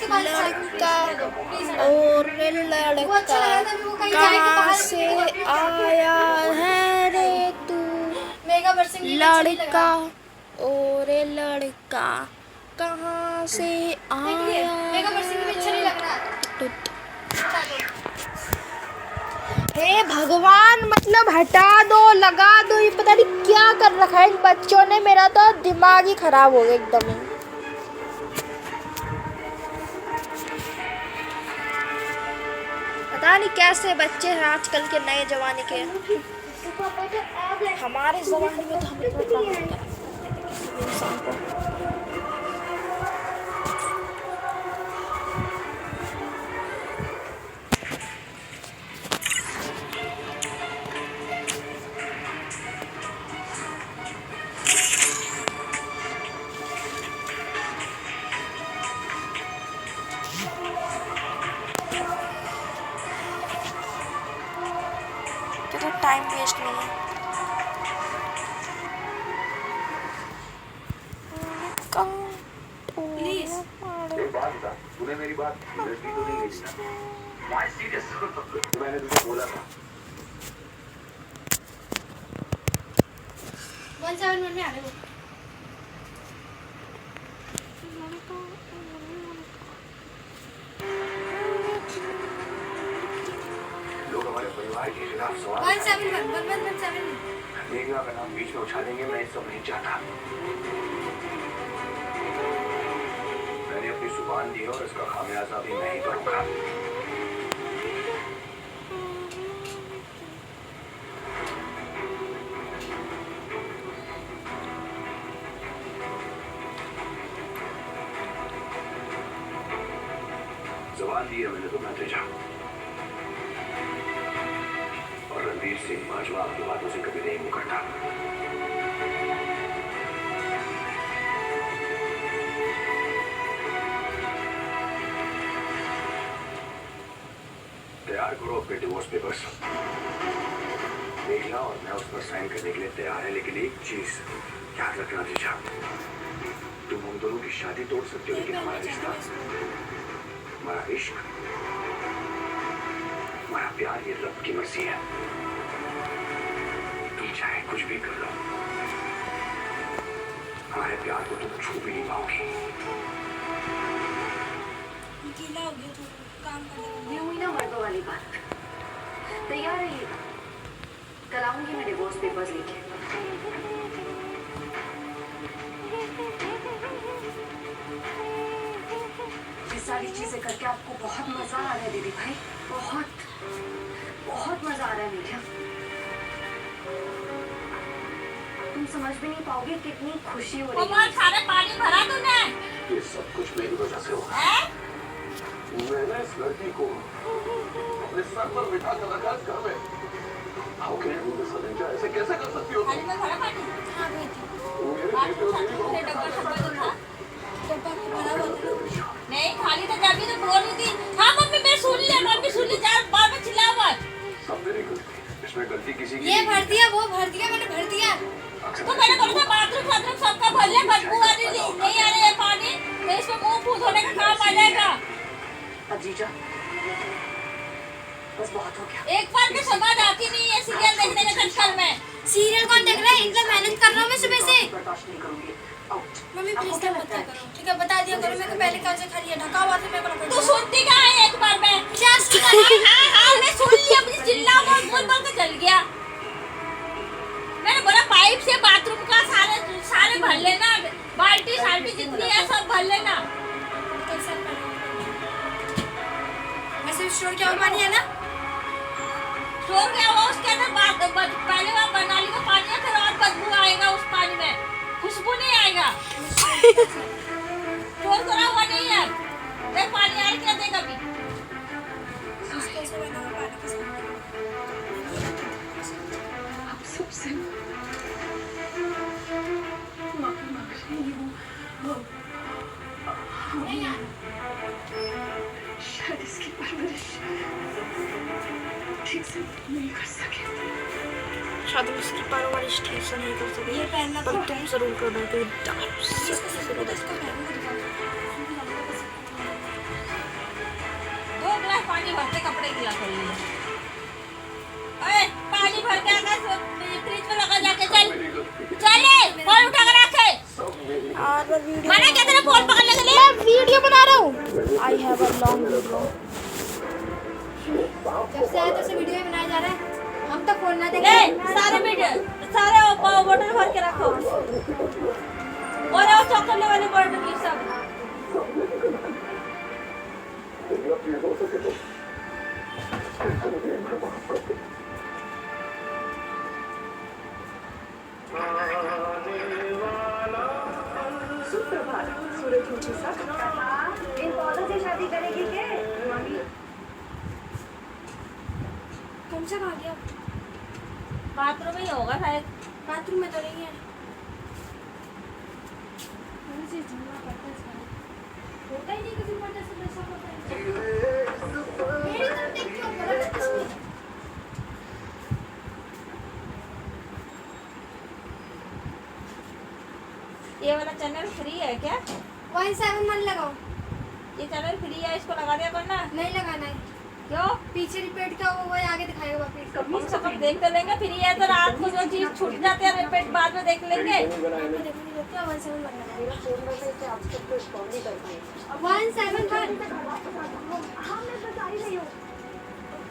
लड़का और लड़का कहाँ से आया है रे तू, लड़का और लड़का कहाँ से आया हे भगवान, मतलब हटा दो, लगा दो, ये पता नहीं क्या कर रखा है इन बच्चों ने। मेरा तो दिमाग ही खराब हो गया एकदम ही। पता नहीं कैसे बच्चे हैं आजकल के नए जमाने के। हमारे जमाने में तो हमें किसी भी इंसान को टाइम वेस्ट नहीं है। प्लीज एक बात बता, तूने मेरी बात सीरियसली तो नहीं ली ना? Why serious? मैंने तुझे बोला था 171 में आ गए वो। लोग हमारे परिवार के खिलाफ सवाल 171 मेघना का नाम बीच में उछा देंगे। मैं ये सब नहीं चाहता। मैंने अपनी जुबान दी और इसका खामियाजा भी मैं ही भरूंगा। जुबान दी है मैंने तो मैं जा, और रणवीर सिंह बाजवा आपकी बातों से कभी नहीं मुकरता। तैयार करो अपने डिवोर्स पेपर्स। मेघना और मैं उस पर साइन करने के लिए तैयार है, लेकिन एक चीज याद रखना जीजा, तुम हम दोनों की शादी तोड़ सकते हो, लेकिन हमारा रिश्ता, हमारा इश्क, हमारा प्यार, ये रब की मर्जी है। तुम चाहे कुछ भी कर लो, हमारे प्यार को तुम छू भी नहीं पाओगी। गीला हो गया तो काम करने ये हुई ना मर्दों वाली बात। तैयार रहिएगा, कल आऊंगी मैं डिवोर्स पेपर्स लेके। ये सारी चीजें करके आपको बहुत मजा आ रहा है दीदी भाई, बहुत बहुत मजा आ रहा है मीडिया। तुम समझ भी नहीं पाओगे कितनी खुशी हो रही है। सारे पानी भरा तूने? ये सब कुछ मेरी वजह से हुआ। मैंने इस लड़की को अपने सर पर बिठा कर रखा इस घर में। How can you do this, Alinja? ऐसे कैसे कर सकती हो तुम? थाली में भरा पानी? हाँ गई थी। मेरे बेटे और मेरी बहू के साथ ऐसा कर रहे हो? डब्बा को भरा हुआ नहीं खाली तो जाबी तो बोल रही थी। हाँ मम्मी मैं सुन लिया, मम्मी सुन ली, चार बार में चिल्ला मत। सब मेरी गलती, इसमें गलती किसी की ये नहीं। भर दिया, वो भर दिया, मैंने भर दिया। तो मैंने बोला था बाथरूम सबका भर ले, बदबू आ रही नहीं आ रही है पानी, तो इसमें मुंह फूट होने का काम आ जाएगा। अब जीजा बस बहुत हो गया। एक बार भी समझ आती नहीं है सीरियल देखने के चक्कर में। सीरियल कौन देख रहा है? इतना मेहनत कर रहा हूँ मैं सुबह से। बर्दाश्त नहीं करूंगी। आउट। मम्मी प्लीज क्या बता करो, ठीक है बता दिया करो। मेरे को पहले कल से खा लिया, ढका हुआ था मेरे को रखा तू सुनती क्या है एक बार में? क्या सुना है? हाँ मैं सुन लिया, मुझे चिल्ला बोल के चल गया। मैंने बोला पाइप से बाथरूम का सारे भर लेना, बाल्टी साल्टी जितनी है सब भर लेना। वैसे स्टोर क्या हुआ पानी है ना? स्टोर क्या हुआ उसके अंदर पहले वहाँ बनाली का पानी है, फिर और बदबू आएगा उस पानी में, खुशबू नहीं आएगा। स्टोर करा हुआ नहीं है, देख पानी आ क्या देगा अभी। आप सबसे माफी मांग रही हूँ। शायद इसकी परवरिश ठीक से नहीं कर सके। शायद उसकी परवरिश ठीक से नहीं कर सके, ये पहनना पर तुम जरूर करना कि निकला कर लिया। अरे पानी भर के आकर फ्रिज में लगा जाके चल चले फोन उठा कर रखे। और मैं वीडियो मैंने क्या तेरा फोन पकड़ने के लिए? मैं वीडियो बना रहा हूँ। I have a long video. जब से आए तब से वीडियो ही बनाया जा रहा है। हम तो फोन ना ले देखे। सारे वीडियो सारे बोतल भर के रखो और वो चॉकलेट वाली बोतल की सब। सुप्रभात सूरज मुझे सब इन पौधों से शादी करेगी के मम्मी? कौन सा खा गया? बाथरूम में ही होगा शायद। बाथरूम में तो नहीं है। मुझे झूमना पड़ता है इसका। होता ही नहीं किसी पर्दे से वैसा होता है। मेरी तरफ देख क्यों बोला था किसने? ये वाला चैनल फ्री है क्या? 171 लगाओ। ये चैनल फ्री है, इसको लगा दिया करना। नहीं लगाना है। क्यों? पीछे रिपीट का वो आगे दिखाएगा वापस। कम से कम देख तो लेंगे। फ्री है तो रात को जो चीज छूट जाती है रिपीट बाद में देख लेंगे। आपको देखने देते हैं 171 मेरा फोन में से आप सब तो रिस्पॉन्ड नहीं कर पाए। 171 हाँ मैं बता ही रही हूँ।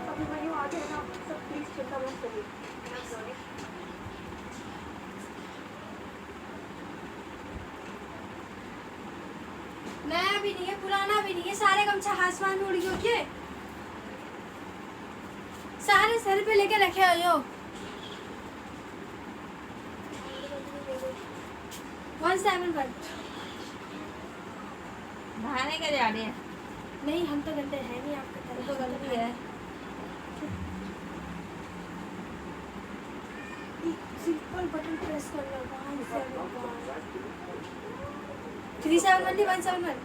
अभी मैं यूँ आगे है ना, सब प्लीज चिंता मत करिए। नया भी नहीं है, पुराना भी नहीं है, सारे गमछा आसमान में उड़ गए क्या? सारे सर पे लेके रखे हुए हो। 171 नहाने के जा रही है नहीं, हम तो गंदे हैं नहीं आपका तो तरह। गलती है। सिंपल बटन प्रेस कर लो। 371 नहीं 171।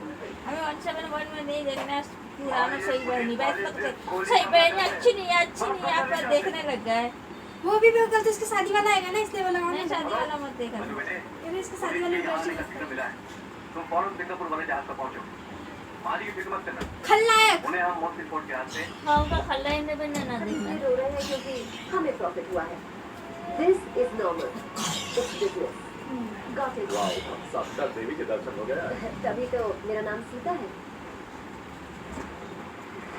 हमें 171 में नहीं देखना है, पुराना सही बहनी सही बहनी अच्छी नहीं है आप देखने लग गए। वो भी गलत, इसका शादी वाला आएगा ना इसलिए वो लगाना नहीं है। शादी वाला मत देखा। ये इसका शादी वाला इंटरेस्टिंग लगता है। मिला है तुम फौरन सिंगापुर वाले जहाज पर पहुंचो। माली की फिक्र मत करना, खलनायक उन्हें हम मौत की रिपोर्ट के हाथ से हाँ उनका खल्ला इन्हें भी ना देखना। रो रहे हैं क्योंकि हमें प्रॉफिट हुआ है। This is normal, it's business. Got it. साक्षात देवी के दर्शन हो गया। तभी तो मेरा नाम सीता है।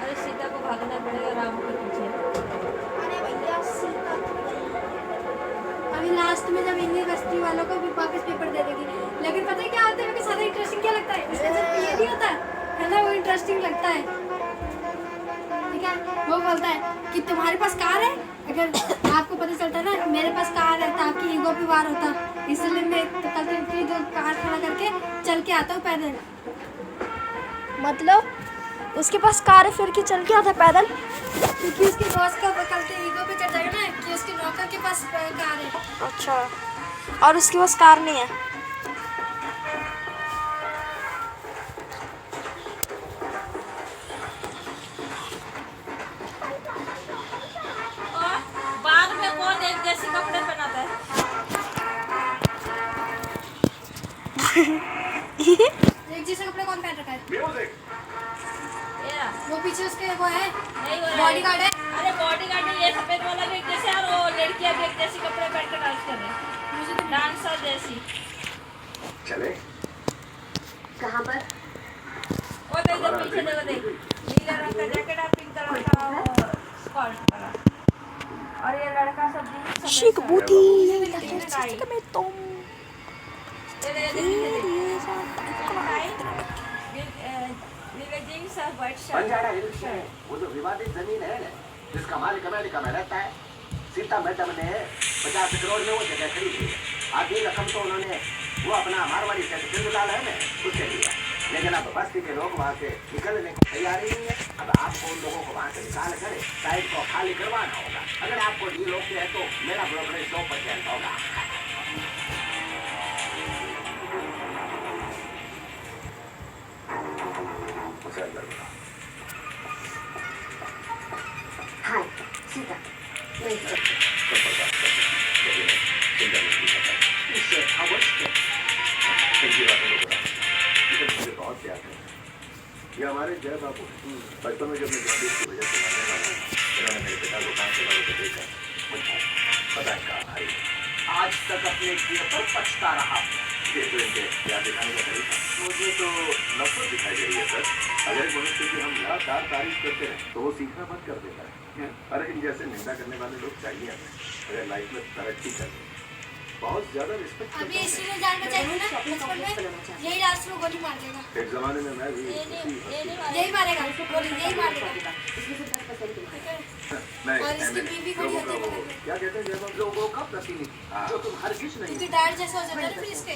अरे सीता को भागना पड़ेगा राम के पीछे। अरे भैया सीता अभी लास्ट में जब यूनिवर्सिटी वालों को भी वापस पेपर दे देगी। लेकिन पता है क्या होता है, मेरे को ज्यादा इंटरेस्टिंग क्या लगता है, इसमें सिर्फ ये नहीं होता है ना, वो इंटरेस्टिंग लगता है। ठीक है, वो बोलता है कि तुम्हारे पास कार है, अगर आपको पता चलता ना मेरे पास कार है तो आपकी ईगो पे वार होता, इसलिए मैं तो कल इतनी दूर कार खड़ा करके चल के आता हूँ पैदल। मतलब उसके पास कार है फिर की चल के आता पैदल। क्योंकि उसके बॉस का कल के ईगो पे चढ़ जाएगा ना कि उसके नौकर के पास कार है। अच्छा, और उसके पास कार नहीं है। और बाद में कौन एक जैसे कपड़े पहनाता है? एक जैसे कपड़े कौन पहन रखा है? म्यूजिक ये रहा। वो पीछे उसके वो है नहीं हो रहा है। बॉडीगार्ड है। अरे बॉडीगार्ड नहीं, ये सफेद वाला भी एक जैसे और वो लड़कियां भी एक जैसे कपड़े पहन कर डांस कर रहे हैं, मुझे तो डांसर जैसी। चले कहाँ पर? वो देख जब पीछे देखो देख, नीले रंग का जैकेट और पिंक कलर का स्कर्ट पहना। और ये लड़का सब जीन्स शिक बूटी ये में तुम नीले जीन्स और व्हाइट बंजारा शर्ट। हिल्स में वो जो विवादित जमीन है जिसका मालिक अमेरिका में रहता है, सीता मैडम ने 50 करोड़ में वो जगह खरीदी है। आधी रकम तो उन्होंने वो अपना मारवाड़ी से सिंधुलाल है ना उससे लिया, लेकिन अब बस्ती के लोग वहाँ से निकलने की तैयारी नहीं है। अब आपको उन लोगों को वहाँ से निकाल कर साइड को खाली करवाना होगा। अगर आपको ये लोग है तो मेरा ब्रोकरेज 100% होगा। हाय सीता, मैं इससे अवश्य बहुत प्यार है। ये हमारे जय बाबू हैं। बचपन में जब मैं जॉन्डिस की वजह से मरने वाला था, इन्होंने मेरे पिता को 5,000 रुपये देकर मुझे पता है कहा भाई आज तक अपने किए पर पछता रहा। ये तो इनके प्यार दिखाने का तरीका मुझे तो नफरत दिखाई दे रही है सर। अगर मनुष्य की हम लगातार तारीफ करते रहे तो वो सीखना बंद कर देता है। अरे इन जैसे निंदा करने वाले लोग चाहिए हमें अगर लाइफ में तरक्की करनी। बहुत ज्यादा रिस्पेक्ट अभी इसी में जान बचाएगी ना बचपन में यही लास्ट में गोली मार देगा। एक जमाने में मैं भी यही मारेगा गोली यही मारेगा। और इसकी बीवी खड़ी होती है बगल में। क्या कहते हैं जब हम लोगों का प्रतिनिधि जो तुम हर किस नहीं क्योंकि डैड जैसा हो जाता है ना फिर इसके।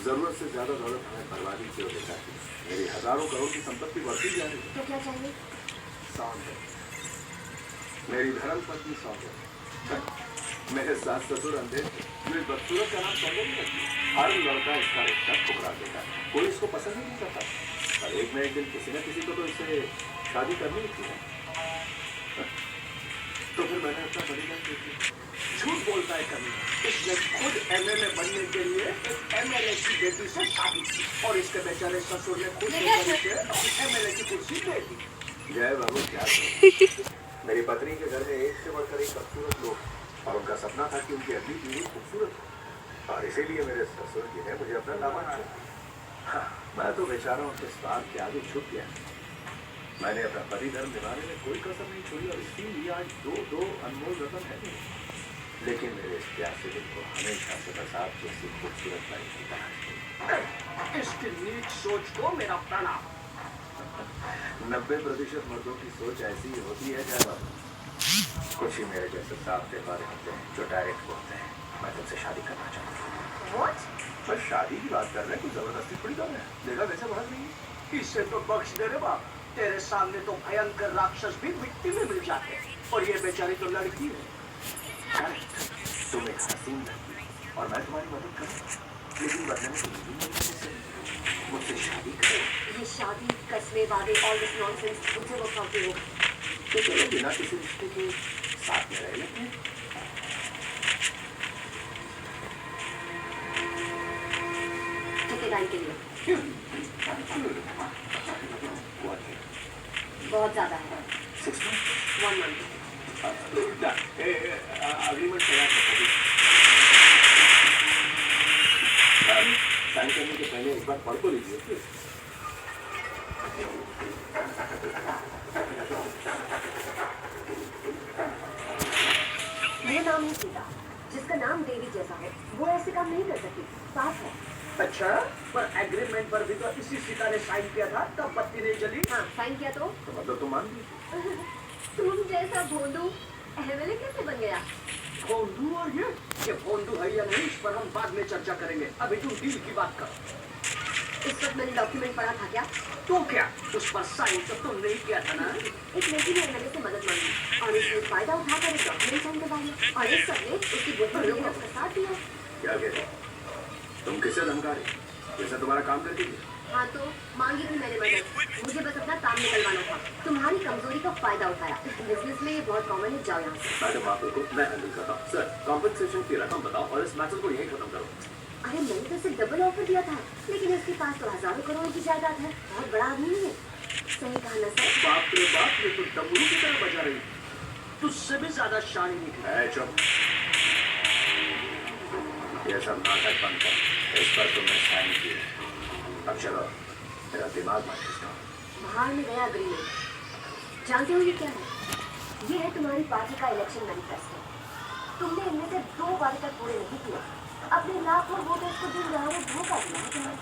जरूरत से ज्यादा दौलत हमें बर्बादी की ओर देता है। मेरी हजारों करोड़ की संपत्ति बढ़ती जा रही है। तो क्या चाहिए? सौंदर्य। मेरी धर्म पत्नी सौंदर्य। मेरे सास ससुर अंधे जो इस बदसूरत का नाम सौंदर्य रखी। हर लड़का इसका रिश्ता ठुकरा देता है। कोई इसको पसंद ही नहीं करता। पर एक न एक दिन किसी न किसी को तो इससे शादी करनी ही थी। तो फिर मैंने अपना बलिदान दे दिया। झूठ बोलता है कभी। इसने खुद एमएलए बनने के लिए एक एमएलए की बेटी से शादी की और इसके बेचारे ससुर ने खुद एमएलए की कुर्सी दे दी। जय बाबू क्या मेरी पत्नी के घर में एक से बढ़कर एक खूबसूरत लोग और उनका सपना था कि उनकी अगली पीढ़ी खूबसूरत हो और इसीलिए मेरे ससुर जी ने मुझे अपना दामाद चुना। मैं तो बेचारा उनके स्वार्थ के आगे झुक गया। मैंने अपना पति धर्म निभाने में कोई कसर नहीं छोड़ी और इसीलिए आज दो अनमोल रतन है नहीं। लेकिन मेरे इस प्यासे दिल को हमेशा से बस आपकी ऐसी खूबसूरत लाइफ की तरह इसकी नीच सोच को मेरा प्रणाम। 90% मर्दों की सोच ऐसी ही होती है जब कुछ ही मेरे जैसे साफ त्योहार होते हैं जो डायरेक्ट बोलते हैं मैं तुमसे शादी करना चाहता हूँ। बस शादी की बात कर रहे हैं कोई जबरदस्ती थोड़ी कर रहे हैं। देखा वैसे बात नहीं इससे तो बख्श दे रे बाप। तेरे सामने तो भयंकर राक्षस भी मिट्टी में मिल जाते हैं और ये बेचारी तो लड़की है। तुम एक हसीन लड़की और मैं तुम्हारी मदद करूँ लेकिन बदले में मुझसे शादी करो। ये शादी कसमे वादे ऑल दिस नॉनसेंस मुझे वो खाते हो। तो चलो बिना किसी रिश्ते के साथ में रह लेते हैं। ठेकेदारी के लिए बहुत ज्यादा है। 6 months? 1 month। अग्रीमेंट तैयार साइन करने के पहले एक बार पढ़ तो लीजिए। मेरा नाम है सीता। जिसका नाम देवी जैसा है वो ऐसे काम नहीं कर सकती। साफ है। अच्छा पर एग्रीमेंट पर भी तो इसी सीता ने साइन किया था तब बत्ती नहीं जली। हाँ साइन किया तो मतलब तुम मान ली। तुम जैसा भोंदू एमएलए कैसे बन गया? भोंदू और ये भोंदू है या नहीं इस पर हम बाद में चर्चा करेंगे। अभी तुम डील की बात करो। इस वक्त मैंने डॉक्यूमेंट पढ़ा था क्या? तो क्या उस पर साइन तो तुमने ही किया था ना। एक लड़की ने एमएलए से मदद मांगी और इसने फायदा उठाकर एक डॉक्यूमेंट साइन करवाया और इस सबने उसकी बुद्धि ने उसका साथ दिया। क्या कहते तुम किसे धमका रहे? जैसा तुम्हारा काम करती थी। हाँ तो मांगी थी मैंने मदद। मुझे बस अपना काम निकलवाना था। तुम्हारी कमजोरी का फायदा उठाया। बिजनेस में ये बहुत कॉमन है। जाओ यहाँ से। मैडम आप को मैं हैंडल करता हूँ। सर कॉम्पनसेशन की रकम बताओ और इस मैटर को यहीं खत्म करो। अरे मैंने तो इसे डबल ऑफर दिया था लेकिन इसके पास तो हजारों करोड़ की जायदाद है। बहुत बड़ा आदमी नहीं है। सही कहा ना सर? बाप रे बाप ये तो डमरू की तरह बजा रही। तुझसे भी ज्यादा शानी निकली। चुप। ये सब नाटक बंद कर। इस पर तुमने साइन किया। अब चलो मेरा दिमाग मत खिसकाओ। बाहर में गया अग्रीमेंट। जानते हो ये क्या है? ये है तुम्हारी पार्टी का इलेक्शन मैनिफेस्टो। तुमने इनमें से 2 बार तक पूरे नहीं किए। अपने लाखों वोटर्स को दिन दहाड़े धोखा दिया है तुमने।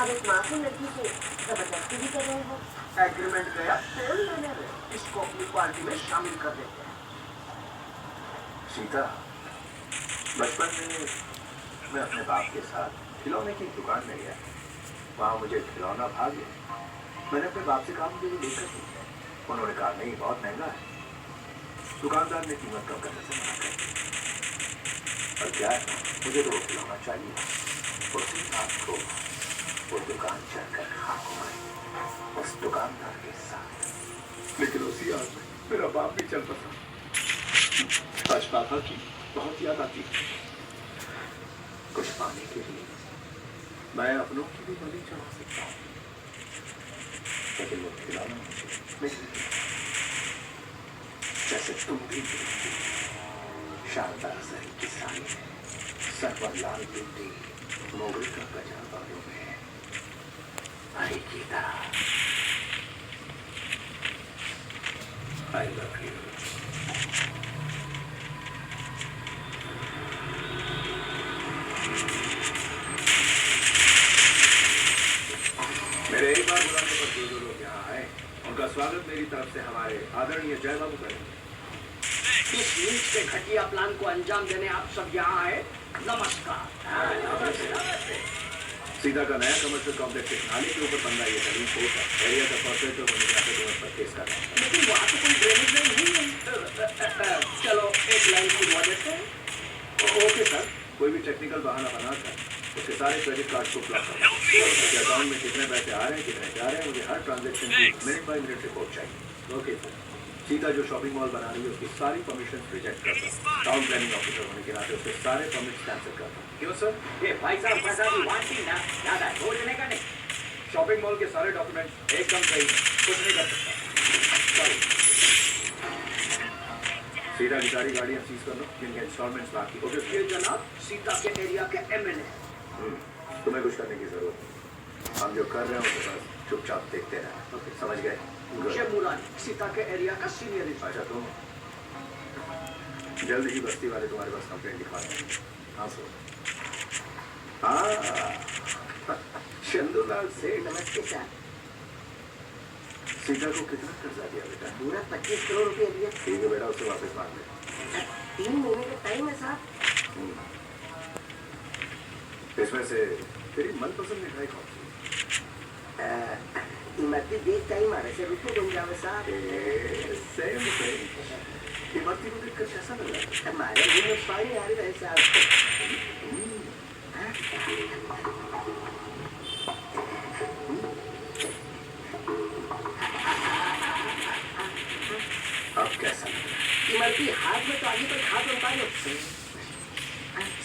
अब इस मासूम लड़की से जबरदस्ती भी कर रहे हो। एग्रीमेंट गया तेल लेने में। इसको अपनी पार्टी में शामिल कर देते हैं। सीता बचपन में मैं अपने बाप के साथ खिलौने की दुकान में गया। वहाँ मुझे खिलौना भाग गया। मैंने अपने बाप से कहा मुझे वो लेकर दो। उन्होंने कहा नहीं बहुत महंगा है। दुकानदार ने कीमत कम करने से मना कर दी। और क्या है मुझे तो वो खिलौना चाहिए। उसी बात को वो दुकान चलकर खाक हो गई उस दुकानदार के साथ। लेकिन उसी याद में मेरा बाप भी चल पड़ा। आज पापा की बहुत याद आती है। कुछ पाने के लिए मैं अपनों की भी बलि चढ़ा सकता हूँ। लेकिन वो खिलौना मुझे जैसे तुम भी शारदा सही की साड़ी है, सर पर लाल बिंदी, मोगरे का गजरा बालों में हरी की तरह। I love you. मेरे एक बार बुलाने पर जो लोग यहाँ आए उनका स्वागत मेरी तरफ से हमारे आदरणीय जय बाबू करेंगे। इस नीच के घटिया प्लान को अंजाम देने आप सब यहाँ आए, नमस्कार। सीधा का नया कमर्शियल कॉम्प्लेक्स एक नाली के ऊपर बन रहा ये जमीन कोर्ट है। एरिया का कॉर्पोरेटर होने के नाते तुम्हें पर केस कर रहा है, लेकिन वहाँ तो कोई ड्रेनेज नहीं है। चलो एक लाइन खुदवा देते हैं। ओके सर, कोई भी टेक्निकल बहाना बनाकर उसके सारे क्रेडिट कार्ड को ब्लॉक कर दो। अकाउंट में कितने पैसे आ रहे हैं, कितने जा रहे हैं, मुझे हर ट्रांजेक्शन की मिनट बाय मिनट रिपोर्ट चाहिए। Okay sir. सीता जो शॉपिंग मॉल बना रही है उसकी सारी परमिशन रिजेक्ट करता हूँ। टाउन प्लानिंग ऑफिसर होने के नाते उसके सारे परमिट्स कैंसिल करता हूँ। क्यों सर? ये भाई साहब पैसा भी वांटिंग ना ज्यादा है, रोज लेने का नहीं। शॉपिंग मॉल के सारे डॉक्यूमेंट एकदम सही है, कुछ नहीं कर सकता। सीता की सारी गाड़ियाँ सीज कर लो जिनके इंस्टॉलमेंट्स बाकी। ओके जनाब, सीता के एरिया के एमएलए। तुम्हें कुछ करने की जरूरत नहीं, हम जो कर रहे हैं उसके पास चुपचाप देखते रहे। समझ गए? सीता के एरिया का सीनियर इंस्पेक्टर। तुम जल्द ही बस्ती वाले तुम्हारे पास कंप्लेंट लिखवा देंगे। हाँ सो। हाँ चंदूलाल से नमस्ते सर। सीता को कितना कर्जा दिया बेटा? पूरा 25 करोड़ रुपए दिया। ठीक है बेटा, उससे वापस मांग ले। 3 महीने का टाइम है साहब। इसमें से तेरी मनपसंद मिठाई कौन सी? इमरती देख टाइम आ रहे से रुको बन जावे साहब। सेम इमरती को देखकर कैसा लग रहा है? हमारे मुंह में पानी आ रही है साहब। अब कैसा लग रहा है? इमरती हाथ में तो आगे पर हाथ में पानी।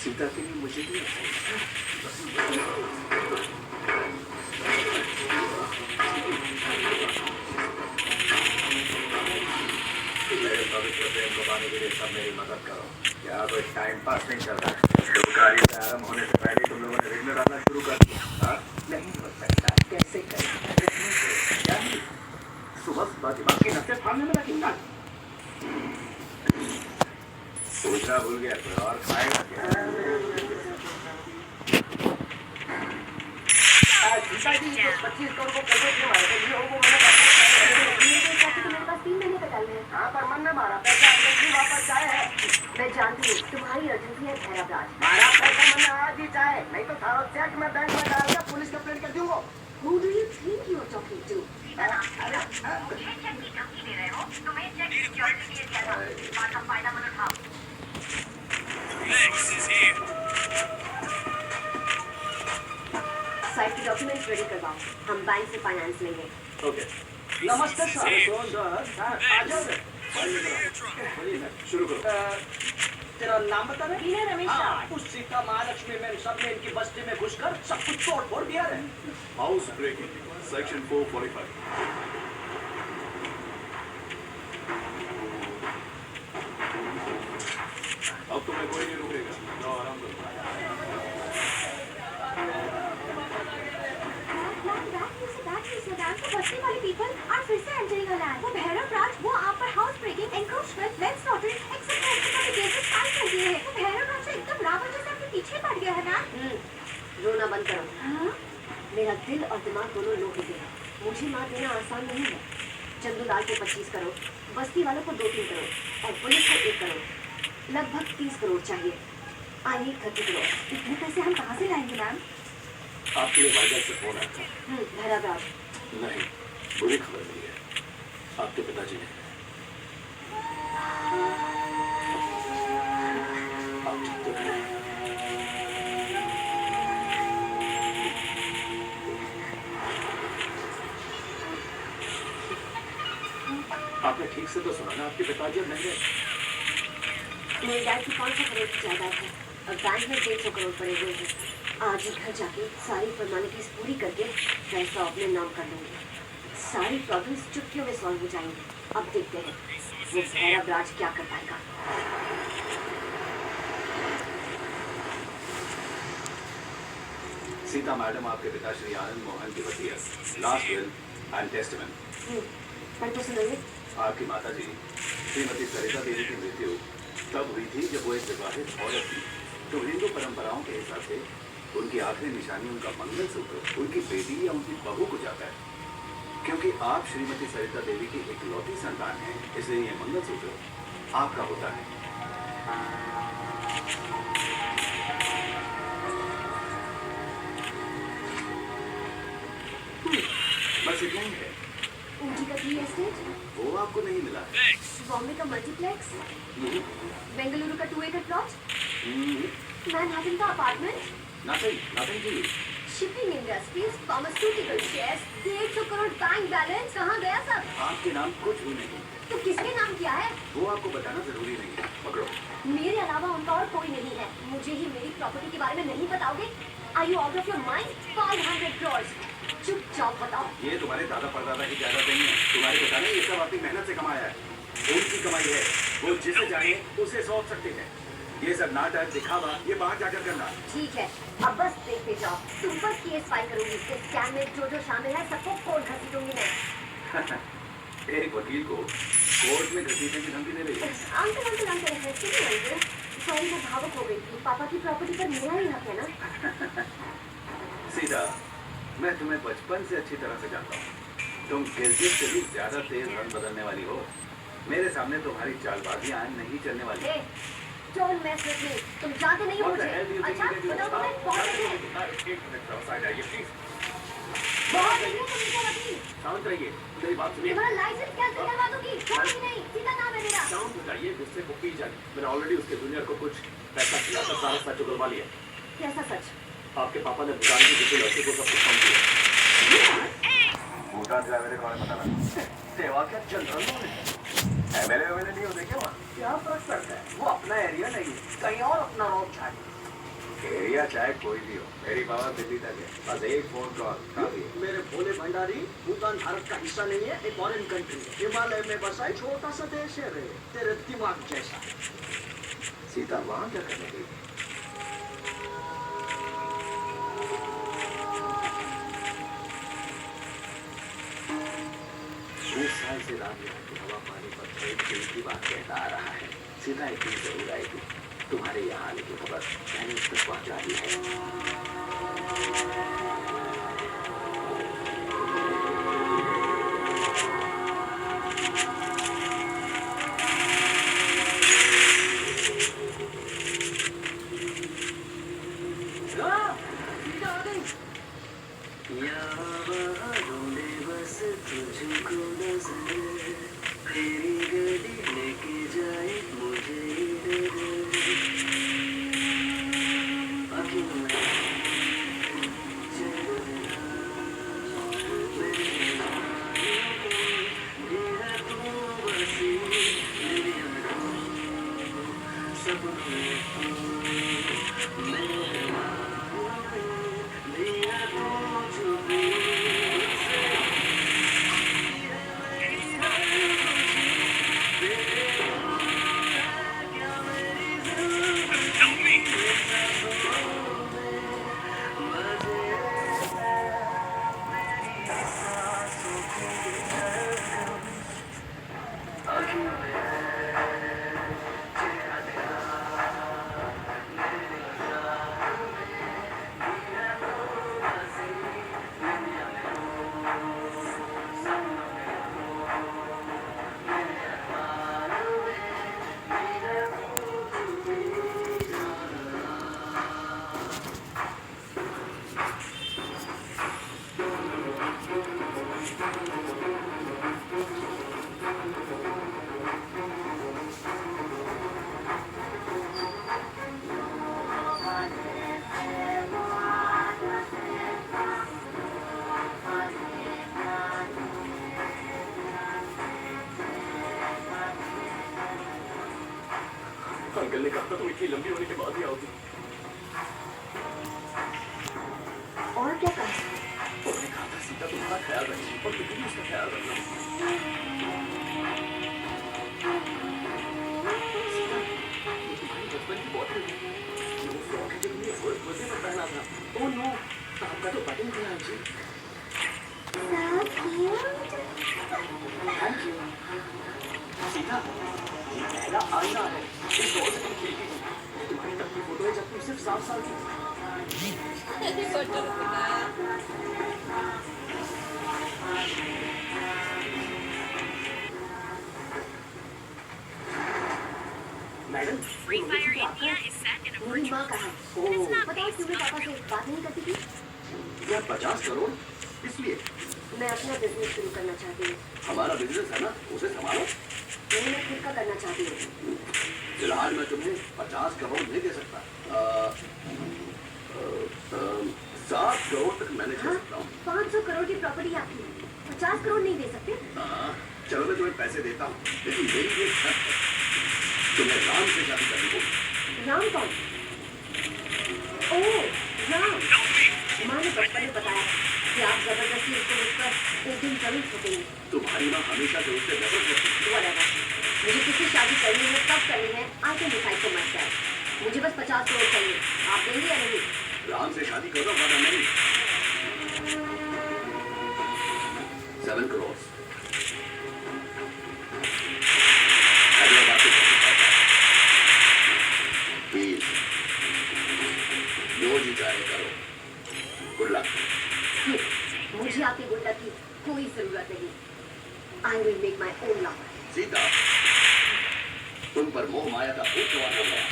सीता के लिए मुझे भी मेरे पवित्र प्रेम को पाने के लिए सब मेरी मदद करो। क्या कोई टाइम पास नहीं चल रहा है? शुभ कार्य प्रारंभ होने से पहले तुम लोगों ने विघ्न डालना शुरू कर दिया। नहीं हो सकता, कैसे करें? सुबह दिमाग की नसें फाड़ने में लगी ना। सोचना भूल गया, कोई और खाएगा क्या? सीता जी, 25 करोड़ को कैसे क्यों मारे? ये हो वो मैंने मेरे पास 3 महीने का टाइम है। हाँ, पर मन ने मारा पैसा अंग्रेजी वापस आए है। मैं जानती हूँ तुम्हारी अर्जेंसी है भैरव राज। मारा पैसा मन आज ही चाहे, नहीं तो थारो चेक में बैंक में डाल के पुलिस कंप्लेंट कर दूंगा। Who do you think you are talking to? Site की डॉक्यूमेंट्स रेडी करवाओ, हम बैंक से फाइनेंस लेंगे। ओके। नमस्ते सर। आ जाओ। शुरू करो। तेरा नाम बता रहे? वीणा रमेश राव। उस सीता महालक्ष्मी में सबने इनकी बस्ती में घुसकर सब कुछ तोड़ फोड़ दिया है। House breaking section 445। अब तुम्हें कोई नहीं रोकेगा, जाओ आराम करो। बस्ती वाले पीपल और फिर से एंटरिंग लैंड। वो भैरव राज, वो आप पर house breaking, encroachment, land slaughtering, etcetera cases file कर दिए हैं। वो भैरव राज से एकदम रावण जैसे आपके पीछे पड़ गया है ना। रोना बंद करो। हाँ? मेरा दिल और दिमाग दोनों लो हो गए। मुझे मार देना आसान नहीं है। चंदूलाल को 25 करोड़, बस्ती वालों को 2-3 करोड़ और पुलिस को 1 करोड़, लगभग 30 करोड़ चाहिए। I need 30 crore. इतने पैसे हम कहाँ से लाएंगे मैम? आपके लिए वाइजर से फोन आया था। भैरव राज। नहीं, बुरी खबर मिली है। आपके पिताजी ने। आप ठीक तो हैं? आपने ठीक से तो सुना ना, आपके पिताजी अब नहीं है। मेरे डैड की 500 करोड़ की जायदाद है और बैंक में 150 करोड़ पड़े हुए हैं। आज ही घर जाके सारी फॉर्मेलिटीज पूरी करके पैसा अपने नाम कर लूंगी। सारी प्रॉब्लम्स चुटकियों में सॉल्व हो जाएंगी। अब देखते हैं वो भैरव राज क्या कर पाएगा। सीता मैडम आपके पिता श्री आनंद मोहन की वसीयत, लास्ट विल एंड टेस्टामेंट। पढ़ के सुनाइए। आपकी माता जी श्रीमती सरिता देवी की मृत्यु तब हुई थी जब वो एक विवाहित औरत थी। तो हिंदू परंपराओं के हिसाब से उनकी आखिरी निशानी उनका मंगलसूत्र उनकी बेटी या उनकी बहू को जाता है। क्योंकि आप श्रीमती सरिता देवी की इकलौती संतान हैं, इसलिए ये मंगलसूत्र आपका होता है। बस इतना ही है। ऊटी का 3 एस्टेट, वो आपको नहीं मिला है। बॉम्बे का मल्टीप्लेक्स, बेंगलुरु का 2 एकड़ प्लॉट, मैनहट्टन का apartment, nothing to you. Shipping industries, pharmaceutical shares, 150 crore bank balance, कहाँ गया सब? आपके नाम कुछ भी नहीं। तो किसके नाम किया है? वो आपको बताना जरूरी नहीं है। पकड़ो। मेरे अलावा उनका और कोई नहीं है। मुझे ही मेरी प्रॉपर्टी के बारे में नहीं बताओगे? Are you out of your mind? 500 crore. चुपचाप बताओ। ये तुम्हारे दादा परदादा की जायदाद नहीं है, तुम्हारे पिता ने ये सब अपनी मेहनत से कमाया है। उनकी कमाई है, वो जिसे चाहे उसे सौंप सकते हैं। ये सब नाटक दिखावा ये बाहर जाकर करना। ठीक है, अब बस देखते जाओ। तुम पर केस फाइल करूंगी। इस स्कैम में जो शामिल है सबको कोर्ट घसीटूंगी मैं। एक वकील को कोर्ट में घसीटने की धमकी दे रही है। अंकल सॉरी, मैं भावुक हो गई थी। पापा की प्रॉपर्टी पर मेरा ही हक है ना। सीता, मैं तुम्हें बचपन से अच्छी तरह से जानता हूँ। तुम गिरगिट से भी ज्यादा तेज रन बदलने वाली हो। मेरे सामने तुम्हारी चालबाजियां नहीं चलने वाली। Don't mess with me. तुम जानते नहीं हो मुझे। अच्छा, बताओ तुम्हें बहुत है। एक मिनट साइड आइए प्लीज। बहुत है तुम इधर अभी। शांत रहिए, मेरी बात सुनिए। तुम्हारा लाइसेंस कैंसिल करवा दूंगी। छोड़ूंगी नहीं। सीधा नाम है मेरा। शांत हो जाइए, गुस्से को पी जाइए। मैंने ऑलरेडी उसके जूनियर को कुछ पैसा खिलाकर सारा सच उगलवा लिया। कैसा सच? आपके पापा ने भूटान की किसी लड़के को सब कुछ फोन किया। भूटान से मेरे बारे में बताना। सेवा क्या जनरल में एमएलए नहीं होते क्या वहाँ? क्या फर्क पड़ता है? वो अपना एरिया नहीं, कहीं और अपना रोड चाहे। एरिया चाहे कोई भी हो, मेरी पावर दिल्ली तक है। बस एक फोन कॉल काफी है। मेरे भोले भंडारी, भूटान भारत का हिस्सा नहीं है, एक फॉरेन कंट्री है। हिमालय में बसा एक छोटा सा देश है रे, तेरे दिमाग जैसा। सीता वहाँ क्या करने गई? साल से रात की हवा पानी पर खेल की बात कहता आ रहा है। सीधा एक दिन जरूर आएगी। तुम्हारे यहाँ आने की खबर मैंने उस तक पहुँचा दी है। अंकल ने कहा था तुम इतनी लंबी होने के बाद ही आओगी। और क्या कहा? उन्होंने कहा था सीता तुम थोड़ा ख्याल रखिए और तुम भी उसका ख्याल रखना। तुम्हारी बचपन की बॉटल है, जो फ्रॉक है जो तुमने फर्स्ट बर्थडे पर पहना था। ओह नो, आपका तो बटन खुला है जी। हाँ जी। सीता, ये पहला आईना है इस डॉल से तुम खेलती थी। तुम्हारी तब की फोटो है जब तुम सिर्फ 7 साल की। फोटो मैडम, मेरी माँ कहा बताओ क्यों मैं पापा से बात नहीं करती थी? क्या 50 करोड़? इसलिए मैं अपना बिजनेस शुरू करना चाहती हूँ। हमारा बिजनेस है ना, उसे संभालो। नहीं, मैं खुद का करना चाहती हूँ। फिलहाल मैं तुम्हें 50 करोड़ नहीं दे सकता। 7 करोड़ तक मैनेज कर सकता हूँ। 500 करोड़ की प्रॉपर्टी आपकी, 50 करोड़ नहीं दे सकते? हाँ, चलो मैं तुम्हें पैसे देता हूँ, लेकिन मेरी एक शर्त है, तुम्हें राम से शादी करनी होगी। राम कौन? ओह, राम। माँ ने बचपन में बताया कि आप जबरदस्ती उसको मुझ पर एक दिन जरूर छुपेंगे। तुम्हारी माँ हमेशा से उससे नफरत करती थी। Whatever. मुझे किसी शादी करनी है, कब करनी है, I can decide for myself. मुझे बस 50 करोड़ चाहिए। आप देंगे या नहीं? राम से शादी करो वरना नहीं। 7 करोड़। हैदराबाद से प्लीज, जो जी चाहे करो। Good luck. मुझे आपकी गुंडा की कोई जरूरत नहीं। I will make my own law. Sita, तुम पर मोह माया का भूत सवार हो गया,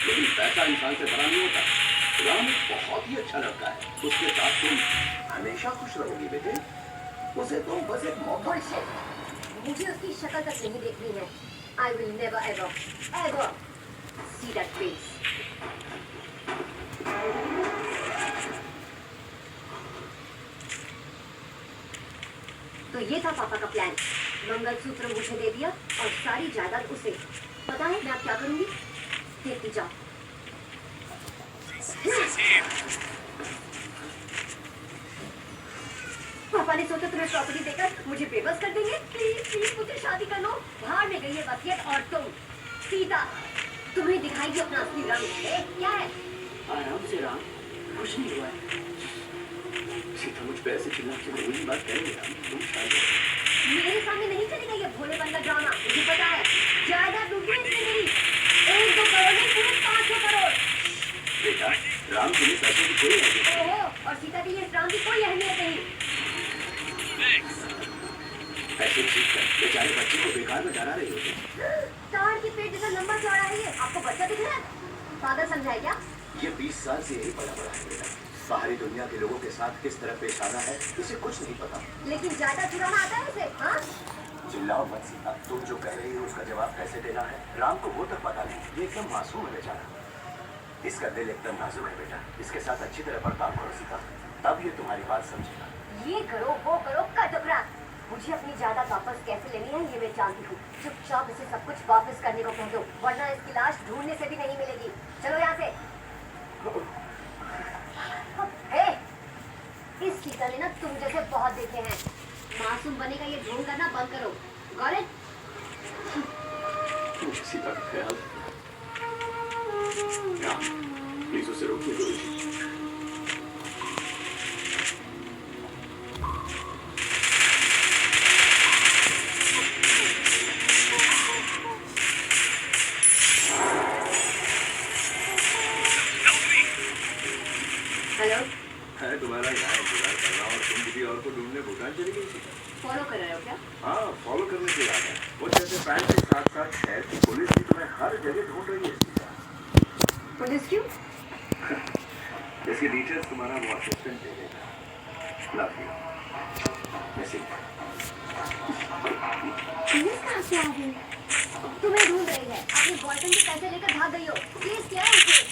लेकिन पैसा इंसान से बड़ा नहीं होता। राम एक बहुत ही अच्छा लड़का है, उसके साथ तुम हमेशा खुश रहोगी बेटे। उसे तुम बस एक मौका। Bullshit. मुझे उसकी शक्ल तक नहीं देखनी है। I will never ever, ever see that face. तो ये था पापा का प्लान। मंगलसूत्र मुझे दे दिया और सारी जायदाद उसे। पता है मैं अब क्या करूंगी? देखती जाओ। पापा ने सोचा तुम्हें प्रॉपर्टी देकर मुझे बेबस कर देंगे। प्लीज प्लीज मुझे शादी कर लो। बाहर में गई है वसीयत और तुम सीता, तुम्हें दिखाएगी अपना असली रंग। क्या है? आराम से राम, कुछ नहीं हुआ है। सीता मुझ पे ऐसे चिल्ला के वही बात करेंगे राम, तुम शायद मेरे सामने नहीं चलेगा ये भोलेपन का ड्रामा। मुझे पता है जायदाद लूटी है इसने मेरी। 1-2 करोड़ नहीं, पूरे 500 करोड़। बेटा, राम के लिए पैसे की कोई अहमियत नहीं। ओहो, और सीता के लिए इस राम की कोई अहमियत नहीं। ऐसे ठीक है, बेचारे बच्चे को बेकार में डरा रही होती। ताड़ के पेट जैसा लंबा चौड़ा है ये। आपको बच्चा दिख रहा है? फादर समझाए क्या? ये 20 साल से यही पला बड़ा है बेटा। बाहरी दुनिया के लोगों के साथ किस तरह पेश आना है उसे कुछ नहीं पता। लेकिन जायदाद चुराना आता है उसे। हाँ, चिल्लाओ मत सीता, तुम जो कह रही हो उसका जवाब कैसे देना है राम को वो तक पता नहीं। ये एकदम मासूम है बेचारा, इसका दिल एकदम नाजुक है बेटा। इसके साथ अच्छी तरह बर्ताव करो सीता, तब ये तुम्हारी बात समझेगा। ये करो वो करो का टुकड़ा। मुझे अपनी जायदाद वापस कैसे लेनी है ये मैं जानती हूँ। चुपचाप इसे सब कुछ वापस करने को कह दो, वरना इसकी लाश ढूंढने से भी नहीं मिलेगी। चलो यहाँ से। हे, इस सीता ने ना तुम जैसे बहुत देखे हैं। मासूम बने का ये ढोंग करना बंद करो। Got it? सीता का ख्याल प्लीज उसे रोकिए। हेलो, है तुम्हारा यहाँ इंतजार कर रहा और तुम किसी और को ढूंढने भूटान चली गई थी। फॉलो कर रहे हो क्या? हाँ, फॉलो करने से याद है, वो जैसे पैंट के साथ साथ शहर की पुलिस भी तुम्हें हर जगह ढूंढ रही है। पुलिस क्यों? इसकी डिटेल्स तुम्हारा वो असिस्टेंट दे देगा। Love you. मैसेज। पुलिस कहाँ से आ गई? तुम्हें ढूंढ रही है। अपने बॉयफ्रेंड के पैसे लेकर भाग गई हो। केस क्या है उसे?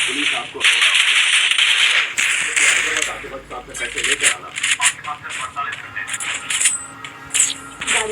पुलिस आपको आते वक्त आपने पैसे लेकर आना। गाड़ी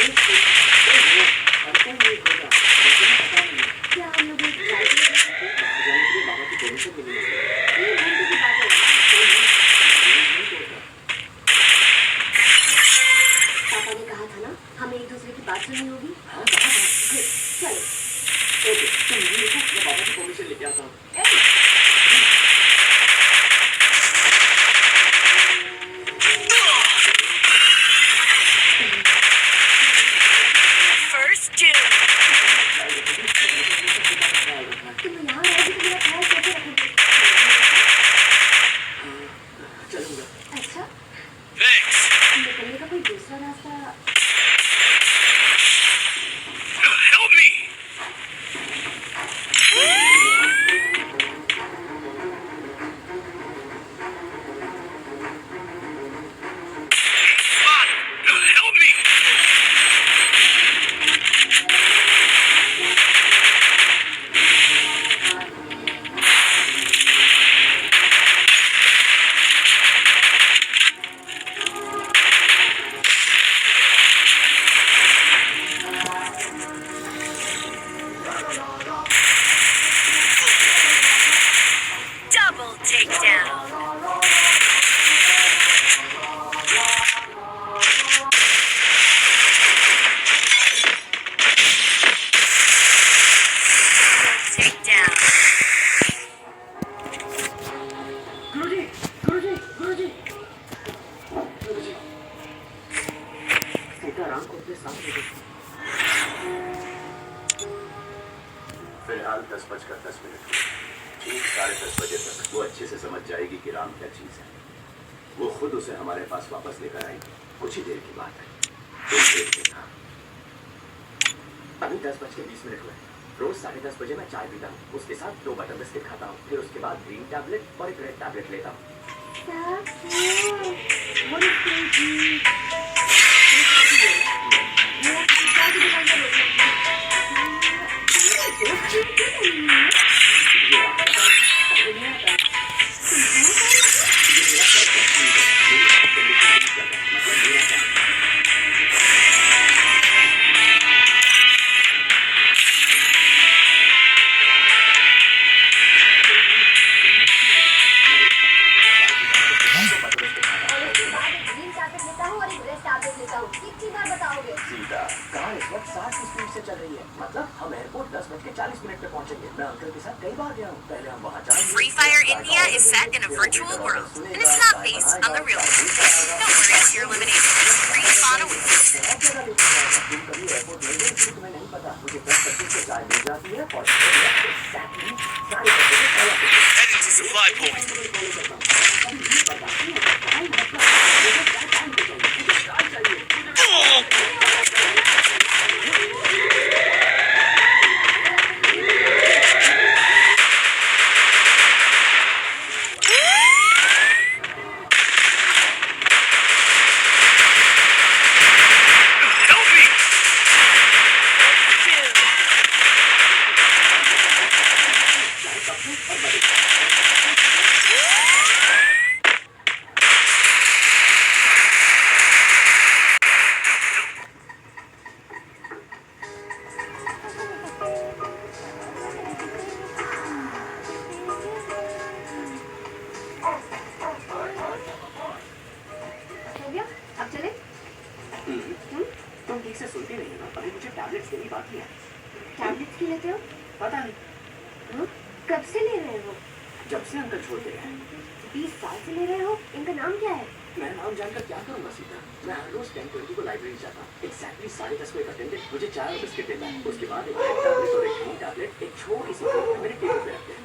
क्या हम लोग एक साइकिल बाबा की परमिशन मिली है। ये घंटे की बात है। पापा ने कहा था ना हमें एक दूसरे की बात सुननी होगी। हाँ कहा था। Good, चलो। ओके तुम ये देखो मैं बाबा की परमिशन लेके आता हूँ। तुम यहाँ रहोगे तो मेरा ख्याल कैसे रखोगे? चलूंगा। अच्छा निकलने का कोई दूसरा रास्ता? सीताराम को अपने साथ ले गए। फिलहाल 10:10 ठीक 10:30 बजे तक वो अच्छे से समझ जाएगी कि राम क्या चीज है। वो खुद उसे हमारे पास वापस लेकर आएगी। कुछ ही देर की बात है। तुम देख लेना। अभी 10:20 हुए। रोज 10:30 बजे मैं चाय पीता हूँ। उसके साथ 2 बटर बिस्किट खाता हूँ। फिर उसके बाद ग्रीन टैबलेट और एक रेड टैबलेट लेता हूँ। कितनी बार बताओगे? सीता कार इस वक्त 60 की स्पीड से चल रही है। मतलब हम एयरपोर्ट 10:40 पे पहुंचेंगे। मैं अंकल के साथ कई बार गया हूँ। पहले हम वहाँ जाएंगे। Free Fire India is set in a virtual world, and it's not based on the real world. Don't worry if you're eliminated. Free fun awaits. तुम कभी एयरपोर्ट नहीं गए, तुम्हें नहीं पता। मुझे 10:25 से चाय मिल जाती है और Heading to supply point. अब चले? तुम ठीक से सुनती नहीं हो ना। अभी मुझे टैबलेट्स देनी बाकी है। टैबलेट्स क्यों लेते हो? पता नहीं कब से ले रहे हो? जब से अंकल छोड़ गए हैं। 20 साल से ले रहे हो? इनका नाम क्या है? मैं नाम जानकर क्या करूंगा सीता। मैं हर रोज 10:20 को लाइब्रेरी जाता हूँ। एग्जैक्टली 10:30 को एक अटेंडेंट मुझे चाय और बिस्किट देता है। उसके बाद एक टैबलेट और एक ग्रीन टैबलेट एक छोटी सी बोतल में मेरे टेबल पे रखते हैं।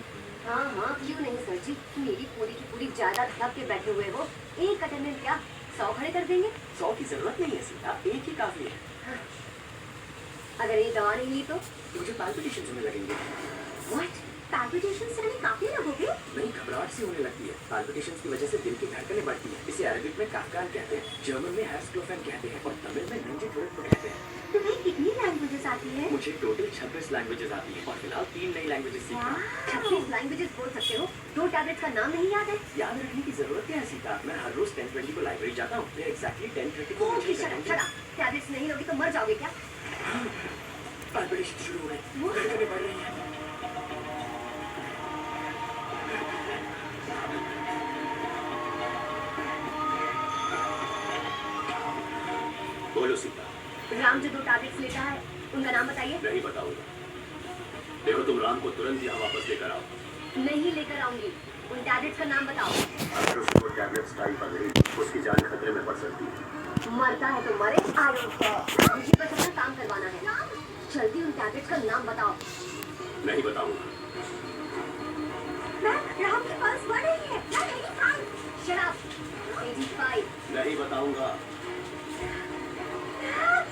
हाँ हाँ क्यों नहीं सर जी, मेरी पूरी की पूरी जायदाद रख के बैठे हुए हो। एक अटेंडेंट क्या 100 खड़े कर देंगे? 100 की जरूरत नहीं है सीता, एक ही काफी है। अगर ये दवा नहीं ली तो? मुझे पैल्पिटेशन होने लगेंगे। व्हाट? पैल्पिटेशन से हमें काफी लगोगे? नहीं, घबराहट सी होने लगती है। पैल्पिटेशन की वजह से दिल की धड़कनें बढ़ती है। इसे अरबिक में काफकान कहते हैं, जर्मन में हेर्ट्ज़क्लोफेन कहते हैं और तमिल में नेंजी थोड़े कहते हैं। तुम्हें कितनी लैंग्वेजेस आती है? मुझे टोटल 26 लैंग्वेजेस आती हैं और फिलहाल 3 नई लैंग्वेजेस सीखी हैं। 26 लैंग्वेजेस बोल सकते हो? 2 टैबलेट्स का नाम नहीं याद है? याद रखने की जरूरत क्या है सीता? मैं हर रोज 10:20 को लाइब्रेरी जाता हूँ। फिर एग्जैक्टली 10:30 को ओके, शट अप। टैबलेट्स नहीं लोगे तो मर जाओगे क्या? वाइब्रेशन शुरू हो गई। धड़कनें बढ़ रही हैं। बोलो सीता। राम जो 2 टैबलेट्स लेता है उनका नाम बताइए। नहीं बताऊंगा। देखो तुम राम को तुरंत यहाँ वापस लेकर आओ। नहीं लेकर आऊंगी। उन टैबलेट्स का नाम बताओ। अगर उसको टैबलेट्स टाइम पर नहीं, उसकी जान खतरे में पड़ सकती है। मरता है तो मरे। I don't care. मुझे बस अपना काम करवाना है। जल्दी उन टैबलेट्स का नाम बताओ। नहीं बताऊंगा। मैम, राम की पल्स बढ़ रही है। 85। शराब 85। नहीं बताऊंगा।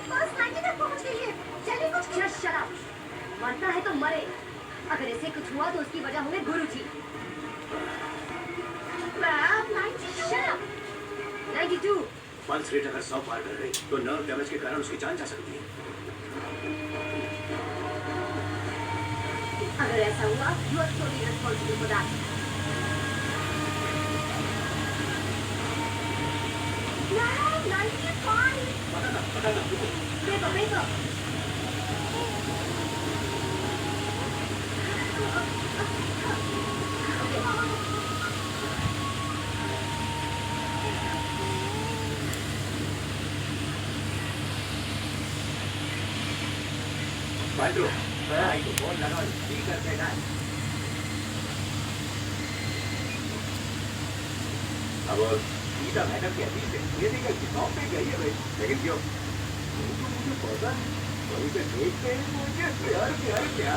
पल्स 90 तक पहुंच गई है। चलिए कुछ शराब। मरता है तो मरे। अगर ऐसे कुछ हुआ तो उसकी वजह होंगे गुरुजी। मैम 92। शराब 92। पल्स रेट अगर 100 पार कर गई तो नर्व डैमेज के कारण उसकी जान जा सकती है। अगर ऐसा हुआ, you are solely responsible for that. Ma'am, 95. पता ना। Paper. बाइड्रो, आई तो फोन लगा स्पीकर पे डाल। अब सीधा मैडम के अभी से ये देखा कि टॉप पे गई है भाई, लेकिन क्यों? मुझे पता नहीं। वहीं पे देखते हैं मुझे प्यार हो गया।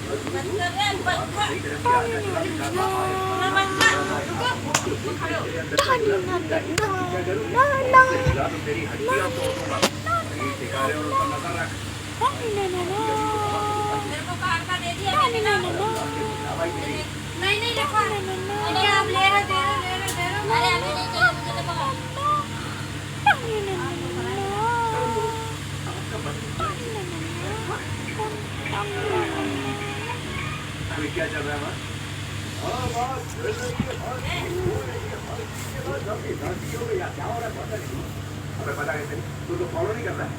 बंद कर रहे हैं, बंद कर। तेरी हड्डियां तोड़ दूंगा। सिखा रहे हो उनका नजर रख। मेरे को कार का दे दिया मैंने ना। नहीं रखा। अरे आप ले रहे दे रहे। अरे अभी नहीं चाहिए मुझे तो पकड़। अभी क्या चल रहा है बात? क्या हो रहा है पता नहीं। हमें पता कैसे नहीं? तू तो फॉलो नहीं करता है।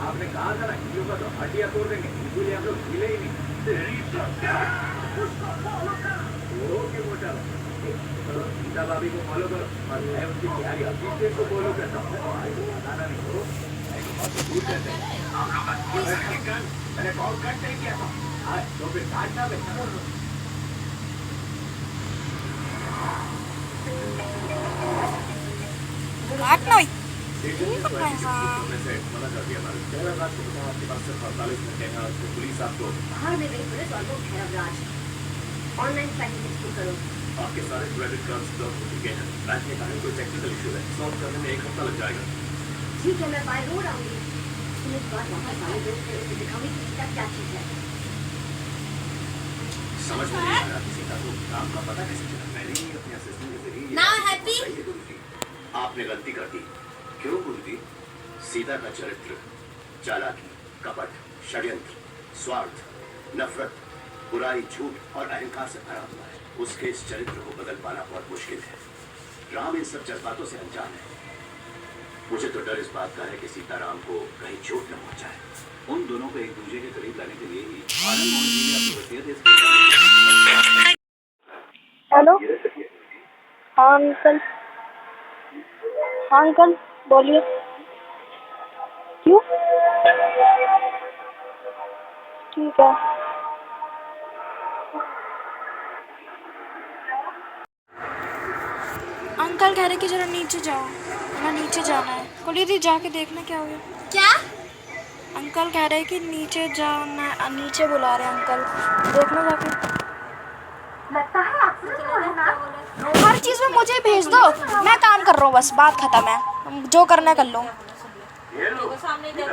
आपने कहा था ना हीरो का तो हड्डियां तोड़ देंगे, इसलिए हम लोग हिले ही नहीं। ओके मोटा सीता भाभी को फॉलो करो और मैं उसकी प्यारी असिस्टेंट को फॉलो करता हूँ। बताना नहीं हो दूर करते मैंने कॉल कट नहीं किया था। तो फिर काटना बेहतर। काटना ही पुलिस आपको बाहर में गई पुलिस और वो भैरव राज। ऑनलाइन ट्रैकिंग शुरू करो। आपके सारे क्रेडिट कार्ड्स ब्लॉक हो चुके हैं। बैंक में कहीं कोई टेक्निकल इशू है, सॉल्व करने में 1 हफ्ता लग जाएगा। ठीक है, मैं बाय रोड आऊंगी। तुम एक बार वापस आए तो फिर उसे दिखाऊंगी कि इसका क्या चीज है। समझ में नहीं आ रहा किसी का तो काम का पता कैसे चला। मैंने ही अपने असिस्टेंट के जरिए Now happy? आपने गलती कर दी। क्यों गुरुजी? सीता का चरित्र चालाकी, कपट, षड्यंत्र, स्वार्थ, नफरत, बुराई, झूठ और अहंकार से भरा हुआ है। उसके इस चरित्र को बदल पाना बहुत मुश्किल है। राम इन सब जज्बातों से अनजान है। मुझे तो डर इस बात का है कि सीताराम को कहीं चोट न पहुंचाए। उन दोनों को एक दूसरे के करीब लाने के लिए ही आनंद मोहन जी ने अपनी वसीयत हेलो, हाँ अंकल। हाँ अंकल बोलिए। क्यों? ठीक है। अंकल कह रहे कि जरा नीचे जाओ, मैं नीचे जाना है। बोलिए दी जाके देखना क्या हो गया। क्या? अंकल कह रहे कि नीचे जाना, नीचे बुला रहे हैं अंकल, देखना जाके। लगता है आपसे हर चीज़ में मुझे भेज दो, मैं काम कर रहा हूँ, बस बात खत्म है। जो करना है कर लो। सामने देख